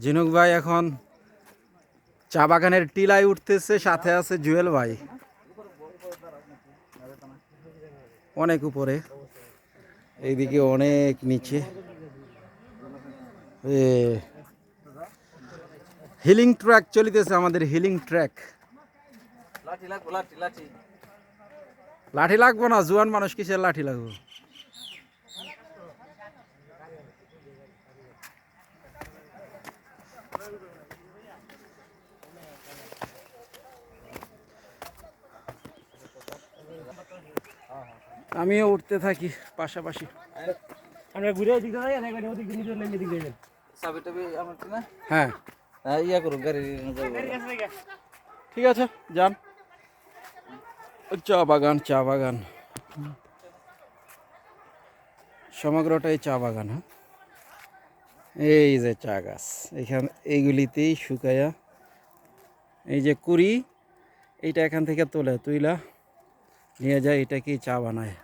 ঝিনুক ভাই এখন চা বাগানের টিলায় উঠতেছে, সাথে আছে জুয়েল ভাই অনেক উপরে, এইদিকে অনেক নিচে। হিলিং ট্র্যাক চলিতেছে আমাদের, হিলিং ট্র্যাক। লাঠি লাগবো না, জুয়ান মানুষ কিসের লাঠি লাগবো। আমিও উঠতে থাকি পাশাপাশি। আমরা ঘুরে ওদিক দিয়ে যাই না, এখানে ওদিক দিয়ে নিচে নেমে এদিক দিয়ে যাই। চাবি টাবি আমার না? হ্যাঁ ইয়া করুন গাড়ি। ঠিক আছে যান। চা বাগান, চা বাগান, সমগ্রটাই চা বাগান। হ্যাঁ, এই যে চা গাছ, এখান এইগুলিতেই শুকায়া এই যে কুড়ি, এইটা এখান থেকে তুলে তুইলা নিয়ে যায়, এটাকেই চা বানায়।